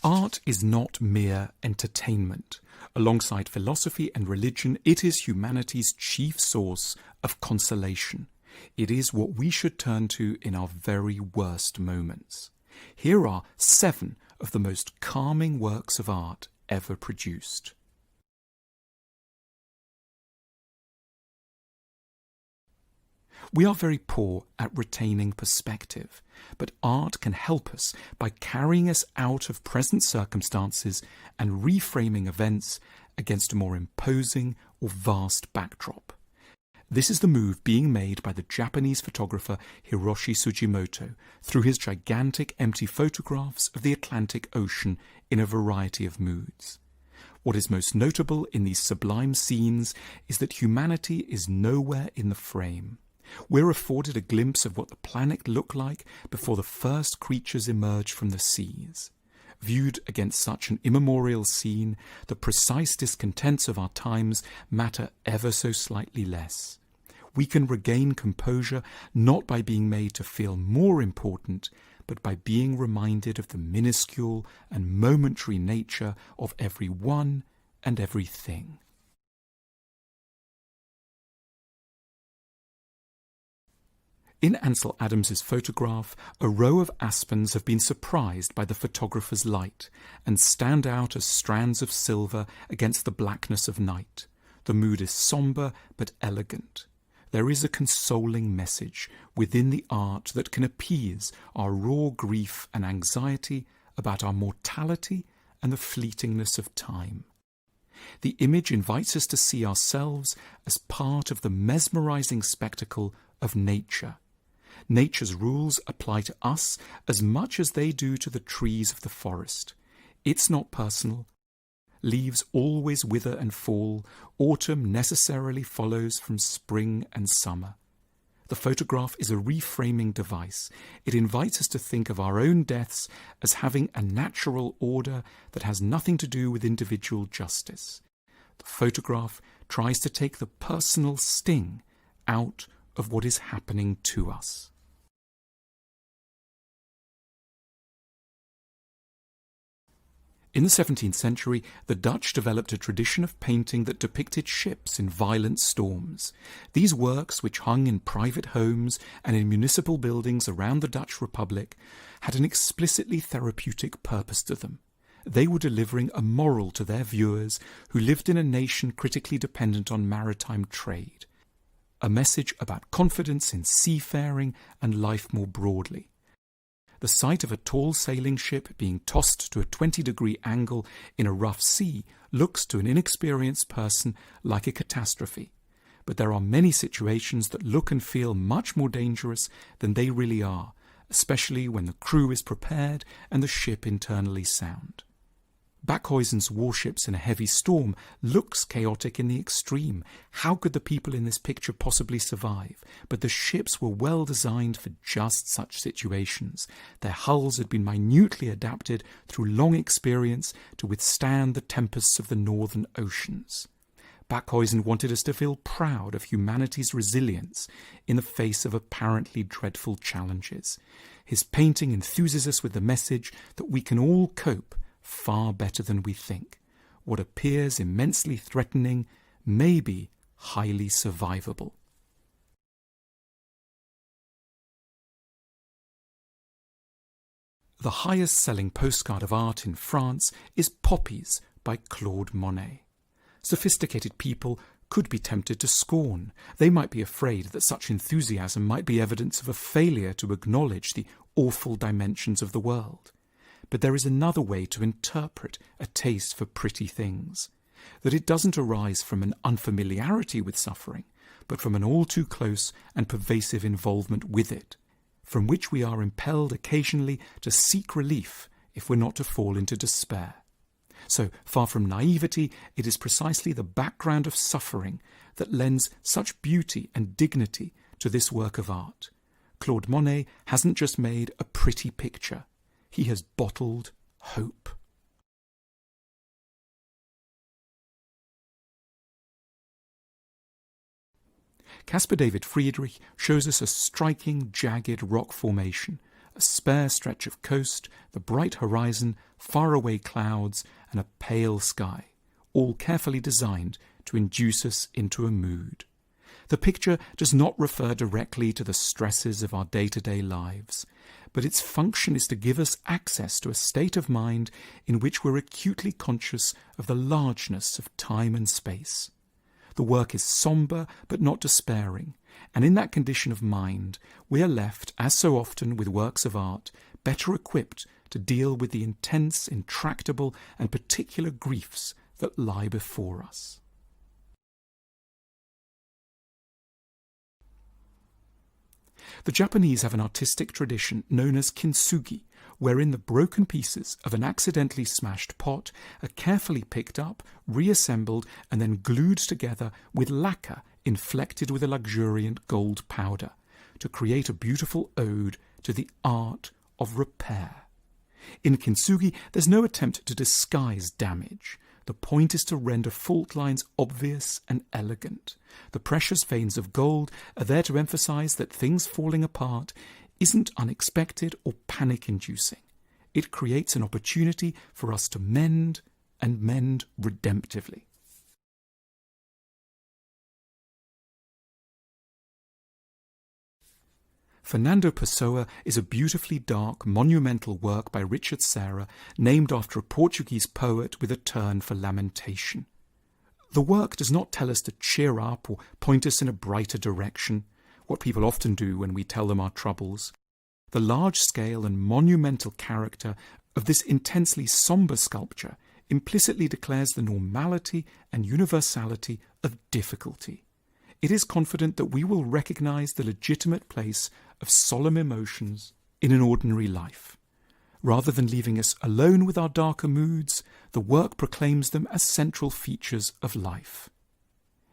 Art is not mere entertainment. Alongside philosophy and religion, it is humanity's chief source of consolation. It is what we should turn to in our very worst moments. Here are 7 of the most calming works of art ever produced. We are very poor at retaining perspective, but art can help us by carrying us out of present circumstances and reframing events against a more imposing or vast backdrop. This is the move being made by the Japanese photographer Hiroshi Tsujimoto through his gigantic empty photographs of the Atlantic Ocean in a variety of moods. What is most notable in these sublime scenes is that humanity is nowhere in the frame. We're afforded a glimpse of what the planet looked like before the first creatures emerged from the seas. Viewed against such an immemorial scene, the precise discontents of our times matter ever so slightly less. We can regain composure not by being made to feel more important, but by being reminded of the minuscule and momentary nature of every one and everything. In Ansel Adams's photograph, a row of aspens have been surprised by the photographer's light and stand out as strands of silver against the blackness of night. The mood is sombre but elegant. There is a consoling message within the art that can appease our raw grief and anxiety about our mortality and the fleetingness of time. The image invites us to see ourselves as part of the mesmerizing spectacle of nature. Nature's rules apply to us as much as they do to the trees of the forest. It's not personal. Leaves always wither and fall. Autumn necessarily follows from spring and summer. The photograph is a reframing device. It invites us to think of our own deaths as having a natural order that has nothing to do with individual justice. The photograph tries to take the personal sting out of what is happening to us. In the 17th century, the Dutch developed a tradition of painting that depicted ships in violent storms. These works, which hung in private homes and in municipal buildings around the Dutch Republic, had an explicitly therapeutic purpose to them. They were delivering a moral to their viewers who lived in a nation critically dependent on maritime trade. A message about confidence in seafaring and life more broadly. The sight of a tall sailing ship being tossed to a 20-degree angle in a rough sea looks to an inexperienced person like a catastrophe. But there are many situations that look and feel much more dangerous than they really are, especially when the crew is prepared and the ship internally sound. Backhuizen's warships in a heavy storm looks chaotic in the extreme. How could the people in this picture possibly survive? But the ships were well designed for just such situations. Their hulls had been minutely adapted through long experience to withstand the tempests of the northern oceans. Backhuizen wanted us to feel proud of humanity's resilience in the face of apparently dreadful challenges. His painting enthuses us with the message that we can all cope far better than we think. What appears immensely threatening may be highly survivable. The highest-selling postcard of art in France is Poppies by Claude Monet. Sophisticated people could be tempted to scorn. They might be afraid that such enthusiasm might be evidence of a failure to acknowledge the awful dimensions of the world. But there is another way to interpret a taste for pretty things, that it doesn't arise from an unfamiliarity with suffering, but from an all-too-close and pervasive involvement with it, from which we are impelled occasionally to seek relief if we're not to fall into despair. So, far from naivety, it is precisely the background of suffering that lends such beauty and dignity to this work of art. Claude Monet hasn't just made a pretty picture. He has bottled hope. Caspar David Friedrich shows us a striking, jagged rock formation, a spare stretch of coast, the bright horizon, faraway clouds, and a pale sky, all carefully designed to induce us into a mood. The picture does not refer directly to the stresses of our day-to-day lives, but its function is to give us access to a state of mind in which we're acutely conscious of the largeness of time and space. The work is sombre but not despairing, and in that condition of mind we are left, as so often with works of art, better equipped to deal with the intense, intractable and particular griefs that lie before us. The Japanese have an artistic tradition known as Kinsugi, wherein the broken pieces of an accidentally smashed pot are carefully picked up, reassembled, and then glued together with lacquer inflected with a luxuriant gold powder to create a beautiful ode to the art of repair. In Kinsugi, there's no attempt to disguise damage. The point is to render fault lines obvious and elegant. The precious veins of gold are there to emphasize that things falling apart isn't unexpected or panic-inducing. It creates an opportunity for us to mend, and mend redemptively. Fernando Pessoa is a beautifully dark, monumental work by Richard Serra, named after a Portuguese poet with a turn for lamentation. The work does not tell us to cheer up or point us in a brighter direction, what people often do when we tell them our troubles. The large-scale and monumental character of this intensely sombre sculpture implicitly declares the normality and universality of difficulty. It is confident that we will recognise the legitimate place of solemn emotions in an ordinary life. Rather than leaving us alone with our darker moods, the work proclaims them as central features of life.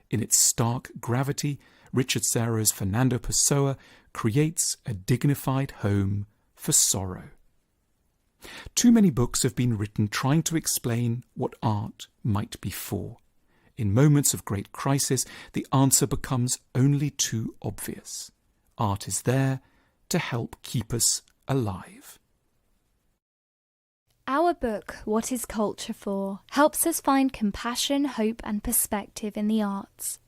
In its stark gravity, Richard Serra's Fernando Pessoa creates a dignified home for sorrow. Too many books have been written trying to explain what art might be for. In moments of great crisis, the answer becomes only too obvious. Art is there to help keep us alive. Our book, What is Culture For?, helps us find compassion, hope and perspective in the arts.